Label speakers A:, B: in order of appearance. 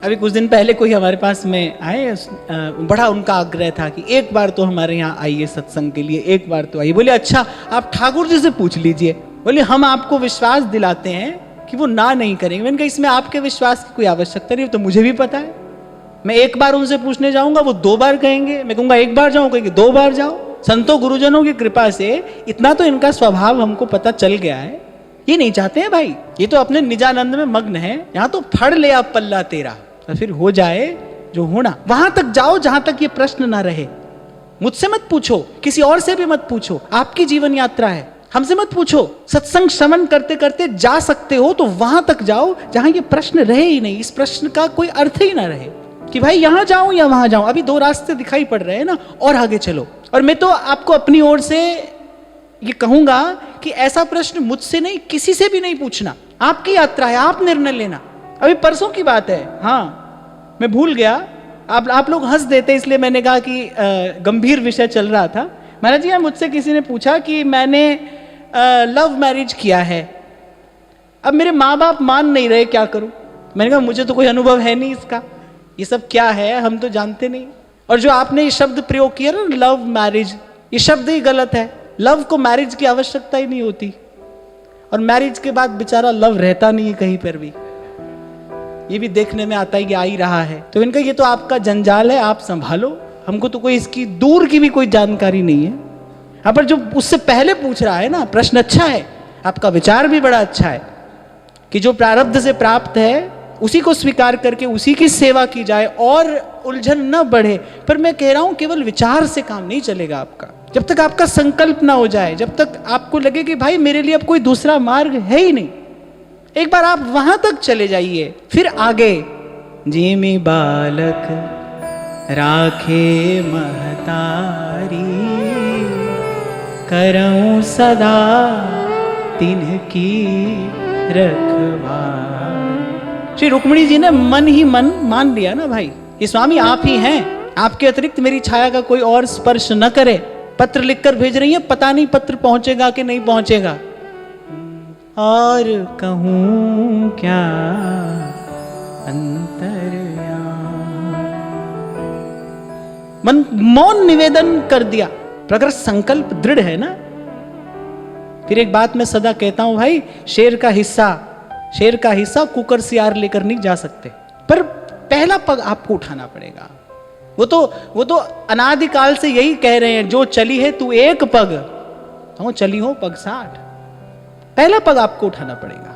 A: अभी कुछ दिन पहले कोई हमारे पास में आए, बड़ा उनका आग्रह था कि एक बार तो हमारे यहाँ आइए सत्संग के लिए, एक बार तो आइए। बोले अच्छा आप ठाकुर जी से पूछ लीजिए। बोले हम आपको विश्वास दिलाते हैं कि वो ना नहीं करेंगे। मैंने कहा इसमें आपके विश्वास की कोई आवश्यकता नहीं, तो मुझे भी पता है। मैं एक बार उनसे पूछने जाऊंगा वो 2 बार कहेंगे, मैं कहूंगा एक बार जाऊं, कहेंगे 2 बार जाओ। संतों गुरुजनों की कृपा से इतना तो इनका स्वभाव हमको पता चल गया है, ये नहीं चाहते हैं भाई, ये तो अपने निजानंद में मग्न है। यहाँ तो फड़ ले आप पल्ला तेरा, और फिर हो जाए जो होना। वहां तक जाओ जहां तक ये प्रश्न ना रहे। मुझसे मत पूछो, किसी और से भी मत पूछो, आपकी जीवन यात्रा है, हमसे मत पूछो। सत्संग श्रवण करते करते जा सकते हो तो वहां तक जाओ जहां ये प्रश्न रहे ही नहीं, इस प्रश्न का कोई अर्थ ही ना रहे कि भाई यहां जाऊं या वहां जाऊं। अभी 2 रास्ते दिखाई पड़ रहे हैं ना, और आगे चलो। और मैं तो आपको अपनी ओर से ये कहूंगा कि ऐसा प्रश्न मुझसे नहीं, किसी से भी नहीं पूछना। आपकी यात्रा है, आप निर्णय लेना। अभी परसों की बात है, हाँ मैं भूल गया, आप लोग हंस देते इसलिए मैंने कहा कि गंभीर विषय चल रहा था। महाराज जी मुझसे किसी ने पूछा कि मैंने लव मैरिज किया है, अब मेरे माँ बाप मान नहीं रहे, क्या करूं? मैंने कहा मुझे तो कोई अनुभव है नहीं इसका, ये सब क्या है हम तो जानते नहीं। और जो आपने ये शब्द प्रयोग किया ना लव मैरिज, ये शब्द ही गलत है। लव को मैरिज की आवश्यकता ही नहीं होती, और मैरिज के बाद बेचारा लव रहता नहीं है कहीं पर भी, ये भी देखने में आता है कि आ ही रहा है। तो इनका ये तो आपका जंजाल है, आप संभालो, हमको तो कोई इसकी दूर की भी कोई जानकारी नहीं है। हाँ पर जो उससे पहले पूछ रहा है ना प्रश्न अच्छा है, आपका विचार भी बड़ा अच्छा है कि जो प्रारब्ध से प्राप्त है उसी को स्वीकार करके उसी की सेवा की जाए और उलझन न बढ़े। पर मैं कह रहा हूं केवल विचार से काम नहीं चलेगा आपका, जब तक आपका संकल्प ना हो जाए, जब तक आपको लगे कि भाई मेरे लिए अब कोई दूसरा मार्ग है ही नहीं। एक बार आप वहां तक चले जाइए, फिर आगे। जिमि बालक राखे महतारी, करऊं सदा तिनकी रखवारी। श्री रुक्मिणी जी ने मन ही मन मान लिया ना भाई, ये स्वामी आप ही हैं, आपके अतिरिक्त मेरी छाया का कोई और स्पर्श न करे। पत्र लिखकर भेज रही है, पता नहीं पत्र पहुंचेगा कि नहीं पहुंचेगा। और कहूं क्या अंतर्यामी, मन मौन निवेदन कर दिया। पर अगर संकल्प दृढ़ है ना, फिर एक बात मैं सदा कहता हूं भाई, शेर का हिस्सा कुकर सियार लेकर नहीं जा सकते, पर पहला पग आपको उठाना पड़ेगा। वो तो अनादिकाल से यही कह रहे हैं, जो चली है तू एक पग, तो चली हो पग 60। पहला पग आपको उठाना पड़ेगा।